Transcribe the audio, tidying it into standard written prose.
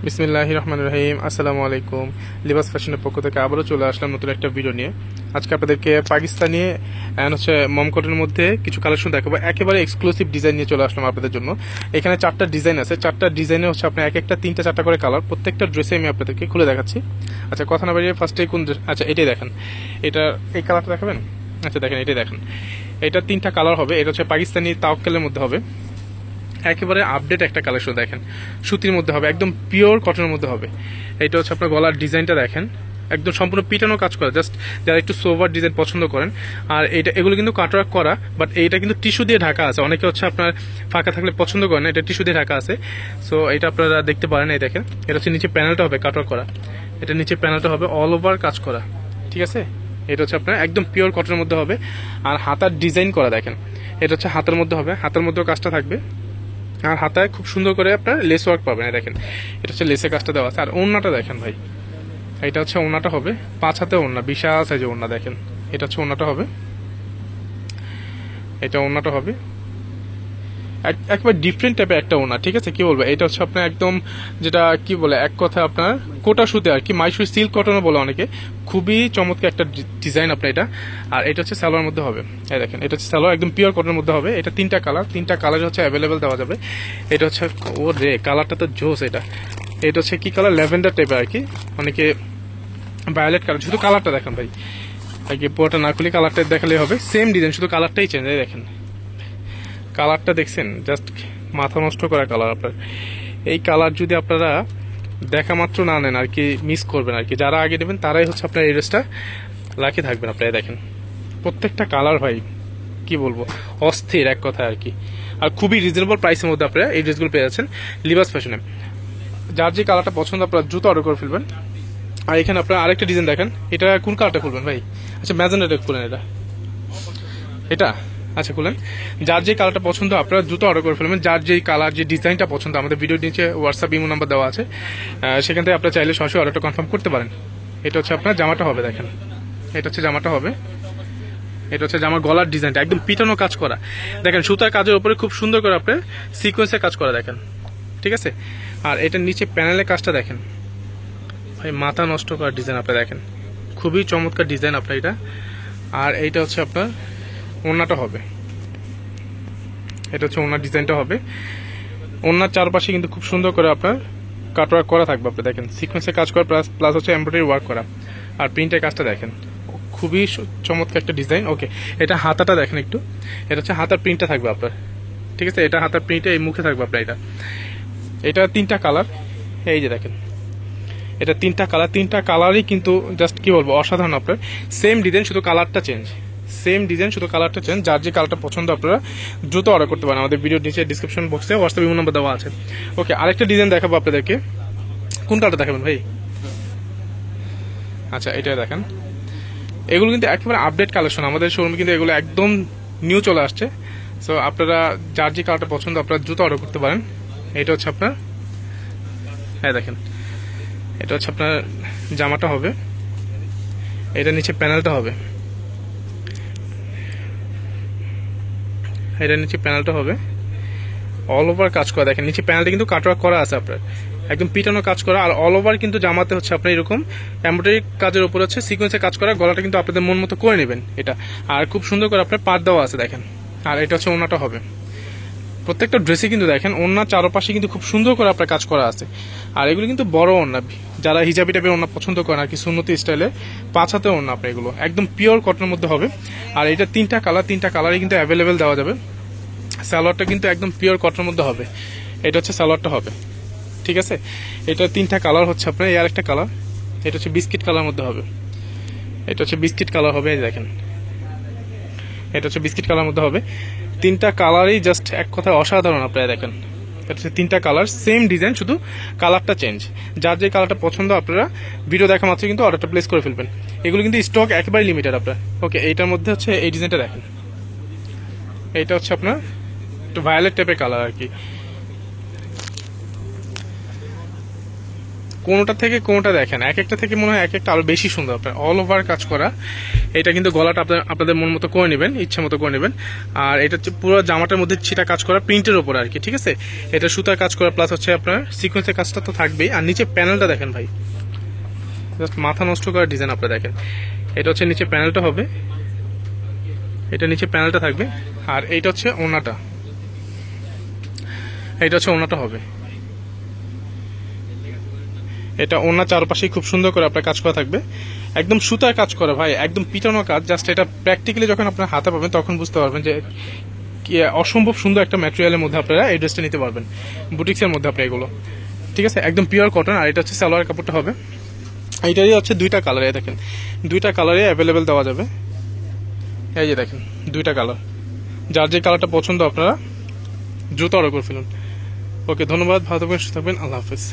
বিসমিল্লাহির রহমানির রহিম। আসসালামু আলাইকুম। লিবাস ফ্যাশনের পক্ষ থেকে আবারও চলে আসলাম নতুন একটা ভিডিও নিয়ে। আজকে আপনাদেরকে পাকিস্তানি মম কটনের মধ্যে কিছু কালেকশন দেখাবো। একেবারে এক্সক্লুসিভ ডিজাইন নিয়ে চলে আসলাম আপনাদের জন্য। এখানে 4টা ডিজাইন আছে। 4টা ডিজাইনে হচ্ছে আপনার এক একটা 3টা 4টা করে কালার। প্রত্যেকটা ড্রেসে আমি আপনাদেরকে খুলে দেখাচ্ছি। আচ্ছা, কথা না বাড়িয়ে ফার্স্টে কোন আচ্ছা এটাই দেখেন। এটা এই কালারটা দেখাবেন। আচ্ছা দেখেন, এটাই দেখেন। এটা 3টা কালার হবে। এটা হচ্ছে পাকিস্তানি তাওয়াক্কালের মধ্যে হবে। একেবারে আপডেট একটা কালেকশন দেখেন, সুতির মধ্যে হবে, একদম পিওর কটনের মধ্যে হবে। এটা হচ্ছে আপনার গলার ডিজাইনটা দেখেন, একদম সম্পূর্ণ পিটানো কাজ করা। জাস্ট যারা একটু সোভার ডিজাইন পছন্দ করেন, আর এগুলো কিন্তু কাটওয়ার্ক করা, বাট এইটা কিন্তু টিস্যু দিয়ে ঢাকা আছে। অনেকে হচ্ছে আপনার ফাঁকা থাকলে পছন্দ করেন, এটা টিস্যু দিয়ে ঢাকা আছে। সো এটা আপনারা দেখতে পারেন। এই দেখেন, এটা হচ্ছে নিচে প্যানেলটা হবে কাটওয়ার্ক করা। এটা নিচে প্যানেলটা হবে অল ওভার কাজ করা, ঠিক আছে। এটা হচ্ছে আপনার একদম পিওর কটনের মধ্যে হবে। আর হাতার ডিজাইন করা দেখেন, এটা হচ্ছে হাতের মধ্যে হবে, হাতের মধ্যেও কাজটা থাকবে। আর হাতায় খুব সুন্দর করে আপনার লেস ওয়ার্ক পাবেন। দেখেন, এটা হচ্ছে লেসের কাজটা দেওয়া আছে। আর ওড়নাটা দেখেন ভাই, এটা হচ্ছে ওড়নাটা হবে 5 হাতে ওড়না, বিশাল সাইজের ওড়না দেখেন। এটা হচ্ছে ওড়নাটা হবে, এটা ওড়নাটা হবে একবার ডিফারেন্ট টাইপের একটা ওড়না, ঠিক আছে। কি বলবো, এটা হচ্ছে আপনার একদম যেটা কি বলে এক কথা আপনার কোটা সুতে আর কি, মাইসুর সিল্ক কটনও বলে অনেকে। খুবই চমৎকার একটা ডিজাইন আপনার এটা। আর এটা হচ্ছে সালোয়ার মধ্যে হবে। এই দেখেন, এটা হচ্ছে সালোয়ার একদম পিওর কটনের মধ্যে হবে। এটা 3টা কালার, 3টা কালার হচ্ছে অ্যাভেলেবেল দেওয়া যাবে। এটা হচ্ছে ও রে, কালারটা তো জোস। এটা হচ্ছে কি কালার, ল্যাভেন্ডার টাইপের আর কি, অনেকে ভায়োলেট কালার। শুধু কালারটা দেখেন ভাই, আগে পুরোটা না খুলে কালারটা দেখালেই হবে। সেম ডিজাইন, শুধু কালারটাই চেঞ্জ। এই দেখেন কালারটা দেখছেন, জাস্ট মাথা নষ্ট করা কালার আপনার। এই কালার যদি আপনারা দেখা মাত্র না নেন আর কি, মিস করবেন আর কি। যারা আগে নেবেন তারাই হচ্ছে আপনার এই ড্রেসটা লাকি থাকবেন। আপনারা দেখেন প্রত্যেকটা কালার ভাই কি বলবো, অস্থির এক কথা আর কি। আর খুবই রিজনেবল প্রাইসের মধ্যে আপনারা এই ড্রেসগুলো পেয়ে যাচ্ছেন লিবাস ফ্যাশনে। যার যে কালারটা পছন্দ আপনারা দ্রুত অর্ডার করে ফেলবেন। আর এখানে আপনারা আরেকটা ডিজাইন দেখেন, এটা কোন কালারটা খুলবেন ভাই? আচ্ছা ম্যাজেন্ডাটা খুলেন। এটা আচ্ছা খুলেন। যার যে কালারটা পছন্দ আপনারা দ্রুত অর্ডার করে ফেলবেন। যার যে কালার, যে ডিজাইনটা পছন্দ, আমাদের ভিডিওর নিচে হোয়াটসঅ্যাপ ইমো নাম্বার দেওয়া আছে, সেখান থেকে আপনারা চাইলে সরাসরি অর্ডারটা কনফার্ম করতে পারেন। এটা হচ্ছে আপনার জামাটা হবে দেখেন, এটা হচ্ছে জামাটা হবে। এটা হচ্ছে জামার গলার ডিজাইনটা একদম পিটানো কাজ করা দেখেন, সুতার কাজের উপরে খুব সুন্দর করে আপনার সিকোয়েন্সের কাজ করা দেখেন, ঠিক আছে। আর এটার নিচে প্যানেলের কাজটা দেখেন ভাই, মাথা নষ্ট করা ডিজাইন আপনারা দেখেন, খুবই চমৎকার ডিজাইন আপনার এটা। আর এইটা হচ্ছে আপনার ওড়নাটা হবে, এটা হচ্ছে ওড়নার ডিজাইনটা হবে। ওড়নার চারপাশে কিন্তু খুব সুন্দর করে আপনার কাটওয়ার্ক করা থাকবে। আপনি দেখেন সিকোয়েন্সের কাজ করা, প্লাস হচ্ছে এমব্রয়ডারি ওয়ার্ক করা। আর প্রিন্টের কাজটা দেখেন, খুবই চমৎকার একটা ডিজাইন। ওকে, এটা হাতাটা দেখেন একটু, এটা হচ্ছে হাতার প্রিন্টটা থাকবে আপনার, ঠিক আছে। এটা হাতার প্রিন্টে এই মুখে থাকবে আপনার। এটা 3টা কালার, এই যে দেখেন, এটা 3টা কালার, 3টা কালারই কিন্তু জাস্ট কি বলবো অসাধারণ আপনার। সেম ডিজাইন, শুধু কালারটা চেঞ্জ। সেম ডিজাইন, শুধু কালারটা চেঞ্জ। যার যে কালারটা পছন্দ আপনারা দ্রুত অর্ডার করতে পারেন। আমাদের ভিডিওর নিচে ডিসক্রিপশন বক্সে হোয়াটসঅ্যাপ ইমো নাম্বার দেওয়া আছে। ওকে, আরেকটা ডিজাইন দেখাবো আপনাদেরকে। কোন কালারটা দেখাবেন ভাই? আচ্ছা এটা দেখেন, এগুলো কিন্তু একেবারে আপডেট কালেকশন। আমাদের শোরুমে কিন্তু এগুলো একদম নিউ চলে আসছে। সো আপনারা যার যে কালারটা পছন্দ আপনারা দ্রুত অর্ডার করতে পারেন। এটা হচ্ছে আপনার, হ্যাঁ দেখেন, এটা হচ্ছে আপনার জামাটা হবে, এটা নিচে প্যানেলটা হবে, এটা নিচে প্যানেলটা হবে অল ওভার কাজ করা দেখেন। নিচে প্যানেলটা কিন্তু কাটওয়ার্ক করা আছে আপনার, একদম পিটানো কাজ করা। আর অল ওভার কিন্তু জামাতে হচ্ছে আপনার এরকম এমব্রয়ডারি কাজের উপর হচ্ছে সিকোয়েন্সের কাজ করা। গলাটা কিন্তু আপনাদের মন মতো করে নেবেন এটা। আর খুব সুন্দর করে আপনার পাট দেওয়া আছে দেখেন। আর এটা হচ্ছে ওড়নাটা হবে। প্রত্যেকটা ড্রেসে কিন্তু দেখেন ওড়নার চারপাশে কিন্তু খুব সুন্দর করে আপনার কাজ করা আছে। আর এগুলো কিন্তু বড় ওড়না, যারা হিজাবি টাইপের ওড়না পছন্দ করেন আর কি, সুন্নতি স্টাইলে 5 হাতে ওড়না আপনার, এগুলো একদম পিওর কটনের মধ্যে হবে। আর এটা 3টা কালার, 3টা কালারই কিন্তু অ্যাভেলেবেল দেওয়া যাবে। সালোয়ারটা কিন্তু একদম পিওর কটনের মধ্যে হবে। এটা হচ্ছে সালোয়ারটা হবে, ঠিক আছে। এটা 3টা কালার হচ্ছে আপনার। এই আরেকটা কালার, এটা হচ্ছে বিস্কিট কালার মধ্যে হবে, এটা হচ্ছে বিস্কিট কালার হবে। এই দেখেন, এটা হচ্ছে বিস্কিট কালার মধ্যে হবে। 3টা কালারই জাস্ট এক কথায় অসাধারণ আপনারা দেখেন। এটা হচ্ছে 3টা কালার, সেম ডিজাইন, শুধু কালারটা চেঞ্জ। যার যে কালারটা পছন্দ আপনারা ভিডিও দেখা মাত্র কিন্তু অর্ডারটা প্লেস করে ফেলবেন। এগুলো কিন্তু স্টক একেবারে লিমিটেড আপনার। ওকে, এইটার মধ্যে হচ্ছে এই ডিজাইনটা দেখেন, এইটা হচ্ছে আপনার একটু ভায়োলেট টাইপের কালার আর কি। কোনোটা থেকে কোনোটা দেখেন, এক একটা থেকে মনে হয় এক একটা আরো বেশি সুন্দর। আপনার অল ওভার কাজ করা, এটা কিন্তু গলাটা আপনাদের মন মতো করে নেবেন, ইচ্ছা মতো করে নেবেন। আর এটা হচ্ছে পুরো জামাটার মধ্যে ছিটা কাজ করা প্রিন্টের উপর আর কি, ঠিক আছে। এটা সুতার কাজ করা প্লাস হচ্ছে আপনার সিকোয়েন্সের কাজটা তো থাকবেই। আর নিচে প্যানেলটা দেখেন ভাই, জাস্ট মাথা নষ্ট করার ডিজাইন আপনারা দেখেন। এটা হচ্ছে নিচে প্যানেলটা হবে, এটা নিচে প্যানেলটা থাকবে। আর এইটা হচ্ছে ওড়নাটা, এটা হচ্ছে ওড়নাটা হবে। এটা ওড়নার চারপাশে খুব সুন্দর করে আপনার কাজ করা থাকবে, একদম সুতার কাজ করা ভাই, একদম পিটানো কাজ। জাস্ট এটা প্র্যাকটিক্যালি যখন আপনার হাতে পাবেন তখন বুঝতে পারবেন যে কি অসম্ভব সুন্দর একটা ম্যাটেরিয়ালের মধ্যে আপনারা এই ড্রেসটা নিতে পারবেন, বুটিক্সের মধ্যে আপনার এগুলো, ঠিক আছে, একদম পিওর কটন। আর এটা হচ্ছে সালোয়ার কাপড়টা হবে, এইটারই হচ্ছে দুইটা কালারে দেখেন, দুইটা কালারে অ্যাভেলেবেল দেওয়া যাবে। এই যে দেখেন দুইটা কালার, যার যে কালারটা পছন্দ আপনারা দ্রুত অর্ডার করে ফেলুন। ওকে, ধন্যবাদ, ভালো থাকবেন, সুস্থ থাকবেন, আল্লাহ হাফিজ।